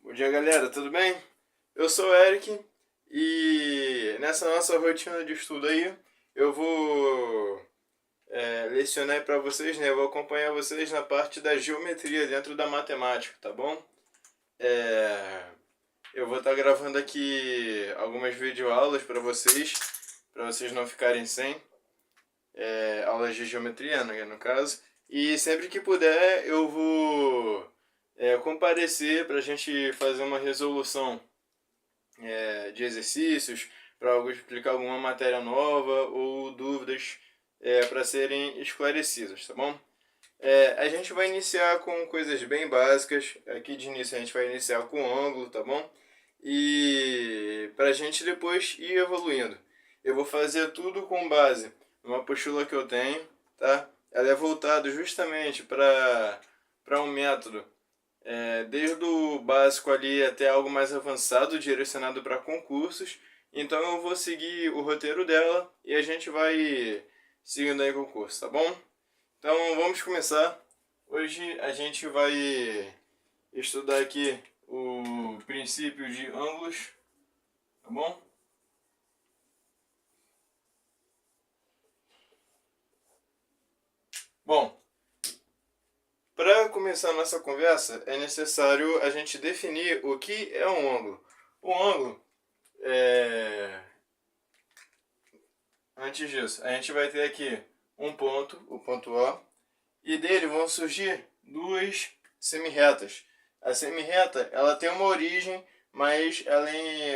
Bom dia, galera, tudo bem? Eu sou o Eric e nessa nossa rotina de estudo aí eu vou lecionar para vocês, né? Eu vou acompanhar vocês na parte da geometria dentro da matemática, tá bom? Eu vou estar gravando aqui algumas videoaulas para vocês não ficarem sem aulas de geometria, né, no caso. E sempre que puder eu vou comparecer para a gente fazer uma resolução de exercícios, para explicar alguma matéria nova ou dúvidas para serem esclarecidas, tá bom? A gente vai iniciar com coisas bem básicas. Aqui de início a gente vai iniciar com ângulo, tá bom? E para a gente depois ir evoluindo. Eu vou fazer tudo com base numa apostila que eu tenho, tá? Ela é voltada justamente para um método desde o básico ali até algo mais avançado, direcionado para concursos. Então eu vou seguir o roteiro dela e a gente vai seguindo aí com o curso, tá bom? Então vamos começar. Hoje a gente vai estudar aqui o princípio de ângulos, tá bom? Bom, para começar a nossa conversa é necessário a gente definir o que é um ângulo. O ângulo é... Antes disso, a gente vai ter aqui um ponto, o ponto O, e dele vão surgir duas semirretas. A semirreta, ela tem uma origem, mas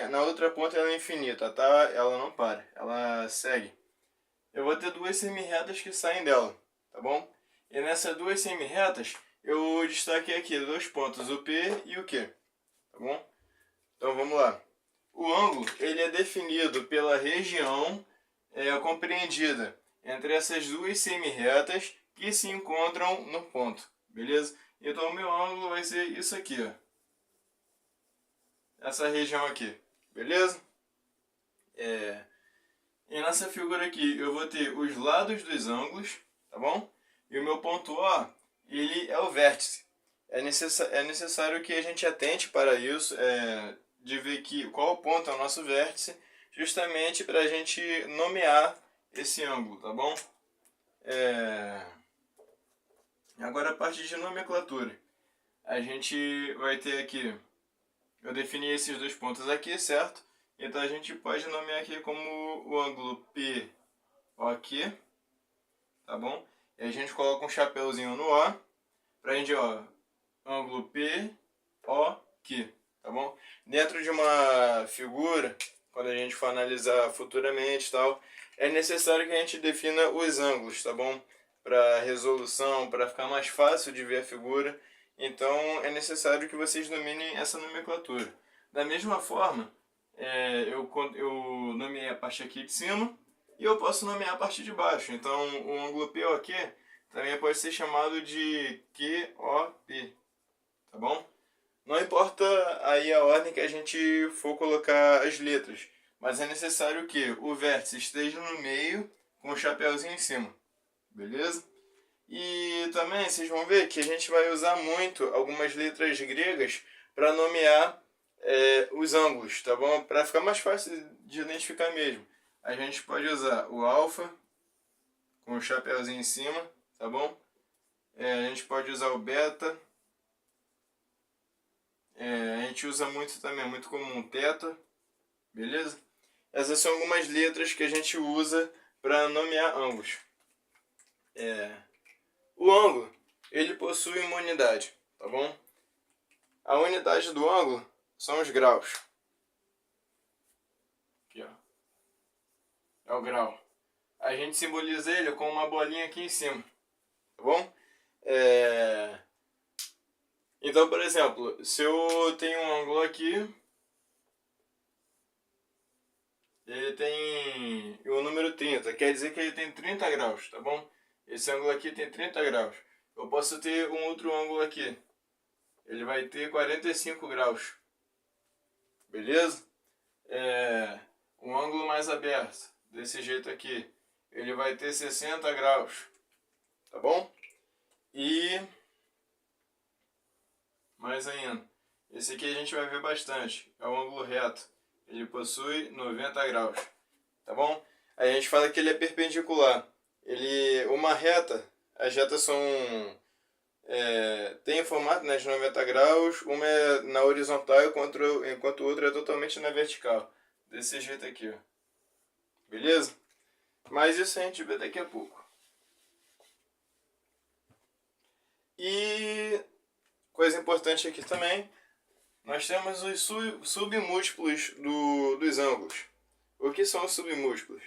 na outra ponta ela é infinita, tá? Ela não para, ela segue. Eu vou ter duas semirretas que saem dela, tá bom? E nessas duas semirretas, eu destaquei aqui dois pontos, o P e o Q, tá bom? Então vamos lá. O ângulo, ele é definido pela região compreendida entre essas duas semirretas que se encontram no ponto, beleza? Então o meu ângulo vai ser isso aqui, ó. Essa região aqui, beleza? E nessa figura aqui eu vou ter os lados dos ângulos, tá bom? E o meu ponto O, ele é o vértice. É necessário que a gente atente para isso, de ver qual ponto é o nosso vértice, justamente para a gente nomear esse ângulo, tá bom? Agora a parte de nomenclatura. A gente vai ter aqui, eu defini esses dois pontos aqui, certo? Então a gente pode nomear aqui como o ângulo POQ, tá bom? E a gente coloca um chapéuzinho no O, pra gente, ó, ângulo POQ, tá bom? Dentro de uma figura, quando a gente for analisar futuramente e tal, é necessário que a gente defina os ângulos, tá bom? Para resolução, para ficar mais fácil de ver a figura. Então é necessário que vocês dominem essa nomenclatura. Da mesma forma, eu nomeei a parte aqui de cima e eu posso nomear a parte de baixo. Então o ângulo POQ também pode ser chamado de QOP, tá bom? Não importa aí a ordem que a gente for colocar as letras, mas é necessário que o vértice esteja no meio com o chapéuzinho em cima, beleza? E também vocês vão ver que a gente vai usar muito algumas letras gregas para nomear os ângulos, tá bom? Para ficar mais fácil de identificar mesmo. A gente pode usar o alfa com o chapéuzinho em cima, tá bom? A gente pode usar o beta. A gente usa muito também, muito comum, teta, beleza? Essas são algumas letras que a gente usa para nomear ângulos. O ângulo, ele possui uma unidade, tá bom? A unidade do ângulo são os graus. Aqui, ó. É o grau. A gente simboliza ele com uma bolinha aqui em cima, tá bom? Então, por exemplo, se eu tenho um ângulo aqui, ele tem o número 30, quer dizer que ele tem 30 graus, tá bom? Esse ângulo aqui tem 30 graus. Eu posso ter um outro ângulo aqui, ele vai ter 45 graus, beleza? Um ângulo mais aberto, desse jeito aqui, ele vai ter 60 graus, tá bom? E mais ainda, Esse aqui a gente vai ver bastante, é o ângulo reto. Ele possui 90 graus, tá bom? Aí a gente fala que ele é perpendicular. Uma reta, as retas são tem o formato, né, de 90 graus, uma é na horizontal enquanto o outro é totalmente na vertical. Desse jeito aqui, ó. Beleza? Mas isso a gente vê daqui a pouco. E coisa importante aqui também, nós temos os submúltiplos dos ângulos. O que são os submúltiplos?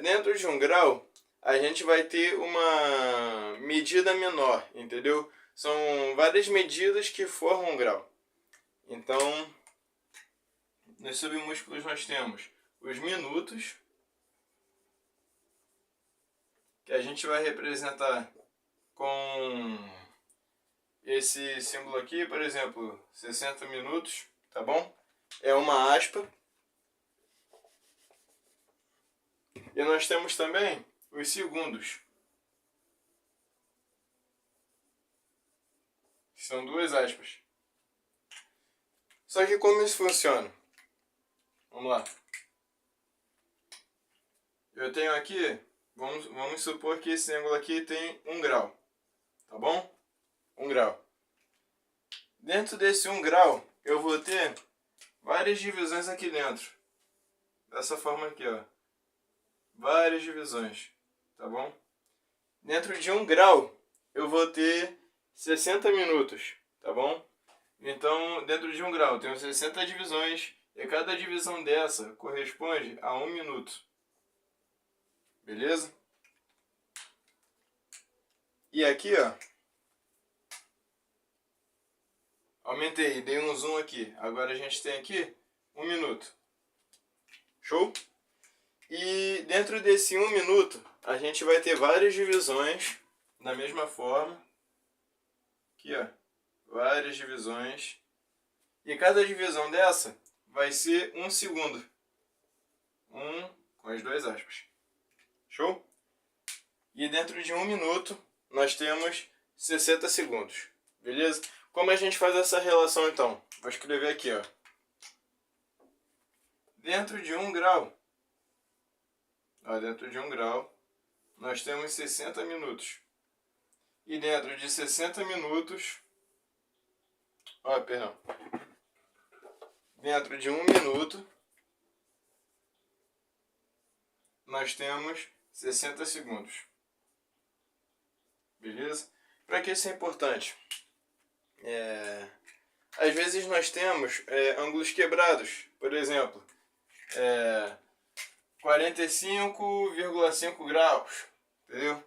Dentro de um grau, a gente vai ter uma medida menor, entendeu? São várias medidas que formam um grau. Então, nos submúltiplos nós temos os minutos, que a gente vai representar com esse símbolo aqui, por exemplo, 60 minutos, tá bom? É uma aspa. E nós temos também os segundos, que são duas aspas. Só que como isso funciona? Vamos lá. Eu tenho aqui, vamos supor que esse ângulo aqui tem 1 grau, tá bom? 1 grau. Dentro desse 1 grau, eu vou ter várias divisões aqui dentro. Dessa forma aqui, ó. Várias divisões, tá bom? Dentro de 1 grau, eu vou ter 60 minutos, tá bom? Então, dentro de 1 grau, eu tenho 60 divisões, e cada divisão dessa corresponde a 1 minuto. Beleza? E aqui, ó, aumentei, dei um zoom aqui. Agora a gente tem aqui 1 minuto. Show? E dentro desse 1 minuto, a gente vai ter várias divisões da mesma forma. Aqui, ó, várias divisões. E cada divisão dessa vai ser 1 segundo. Com as duas aspas. Show? E dentro de 1 minuto, nós temos 60 segundos. Beleza? Como a gente faz essa relação, então? Vou escrever aqui, ó. Dentro de 1 grau, nós temos 60 minutos. E dentro de 60 minutos... Dentro de 1 minuto, nós temos 60 segundos. Beleza? Para que isso é importante? Às vezes nós temos ângulos quebrados. Por exemplo, 45,5 graus. Entendeu?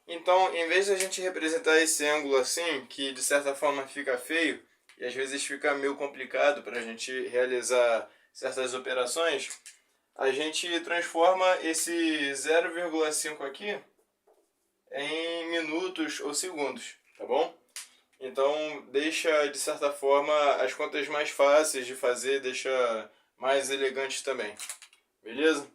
Então, em vez de a gente representar esse ângulo assim, que de certa forma fica feio, e às vezes fica meio complicado para a gente realizar certas operações, a gente transforma esse 0,5 aqui em minutos ou segundos, tá bom? Então deixa de certa forma as contas mais fáceis de fazer, deixa mais elegantes também, beleza?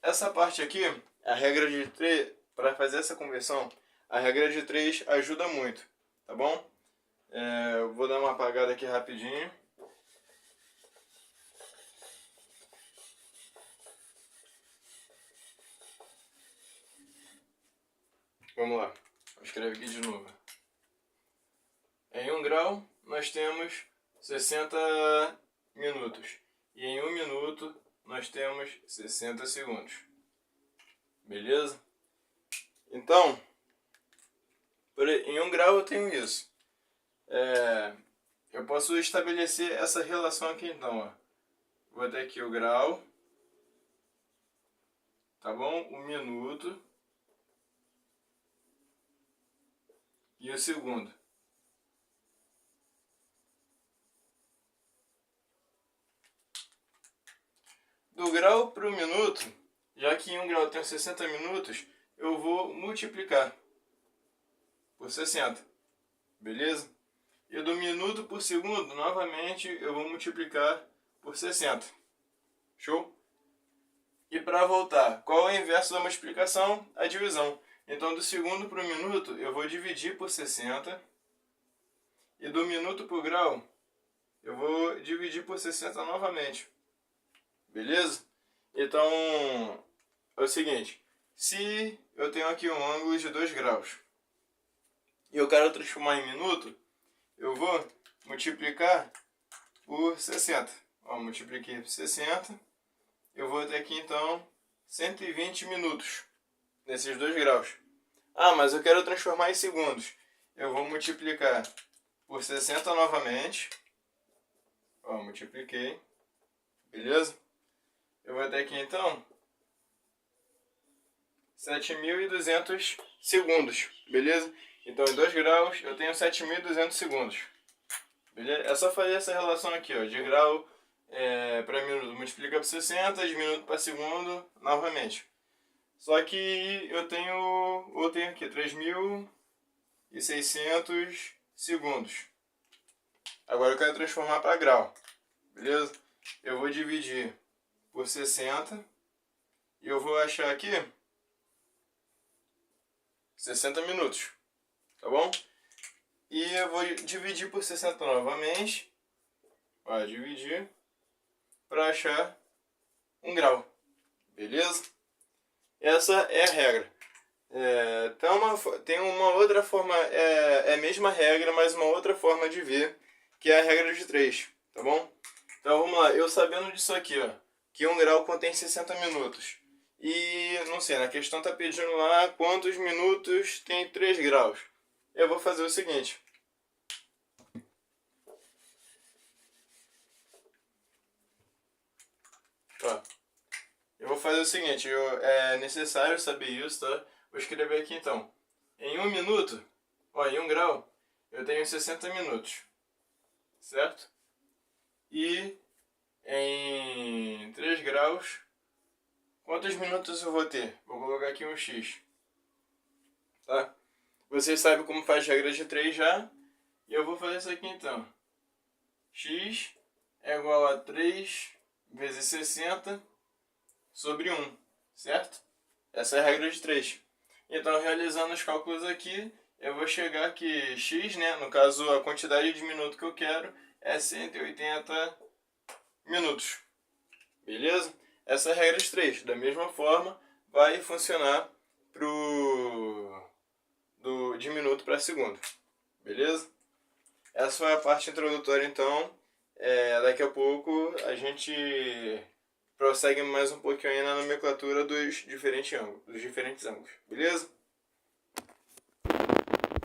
Essa parte aqui, a regra de 3, para fazer essa conversão, a regra de 3 ajuda muito, tá bom? Eu vou dar uma apagada aqui rapidinho. Vamos lá, vou escrever aqui de novo. Em 1 grau, nós temos 60 minutos. E em 1 minuto, nós temos 60 segundos. Beleza? Então, em 1 grau eu tenho isso. Eu posso estabelecer essa relação aqui então, ó. Vou ter aqui o grau, tá bom? O minuto e o segundo. Do grau para o minuto, já que em 1 grau tem 60 minutos, eu vou multiplicar por 60, beleza? E do minuto por segundo, novamente, eu vou multiplicar por 60. Show? E para voltar, qual é o inverso da multiplicação? A divisão. Então, do segundo para o minuto, eu vou dividir por 60. E do minuto por grau, eu vou dividir por 60 novamente. Beleza? Então, é o seguinte. Se eu tenho aqui um ângulo de 2 graus e eu quero transformar em minuto, eu vou multiplicar por 60. Ó, multipliquei por 60. Eu vou ter aqui então 120 minutos nesses 2 graus. Ah, mas eu quero transformar em segundos. Eu vou multiplicar por 60 novamente. Ó, multipliquei. Beleza? Eu vou ter aqui então 7.200 segundos. Beleza? Então em 2 graus eu tenho 7.200 segundos. Beleza? É só fazer essa relação aqui, ó, de grau para minuto. Multiplica por 60, de minuto para segundo, novamente. Só que eu tenho aqui 3.600 segundos. Agora eu quero transformar para grau. Beleza? Eu vou dividir por 60 e eu vou achar aqui 60 minutos. Tá bom? E eu vou dividir por 60 novamente. Vai dividir para achar 1 grau. Beleza? Essa é a regra. Tem uma outra forma, é a mesma regra, mas uma outra forma de ver, que é a regra de 3, tá bom? Então vamos lá, eu sabendo disso aqui, ó, que 1 grau contém 60 minutos. E, não sei, na questão tá pedindo lá quantos minutos tem 3 graus. Eu vou fazer o seguinte. Ó, eu vou fazer o seguinte, é necessário saber isso, tá? Vou escrever aqui então. Em 1 minuto, ó, em 1 grau, eu tenho 60 minutos. Certo? E em 3 graus, quantos minutos eu vou ter? Vou colocar aqui um X. Tá? Vocês sabem como faz regra de 3 já. E eu vou fazer isso aqui então. X é igual a 3 vezes 60 sobre 1. Certo? Essa é a regra de 3. Então, realizando os cálculos aqui, eu vou chegar que X, né, no caso a quantidade de minuto que eu quero, é 180 minutos. Beleza? Essa é a regra de 3. Da mesma forma, vai funcionar de minuto para segundo. Beleza? Essa foi a parte introdutória, então. Daqui a pouco a gente prossegue mais um pouquinho aí na nomenclatura dos diferentes ângulos. Beleza?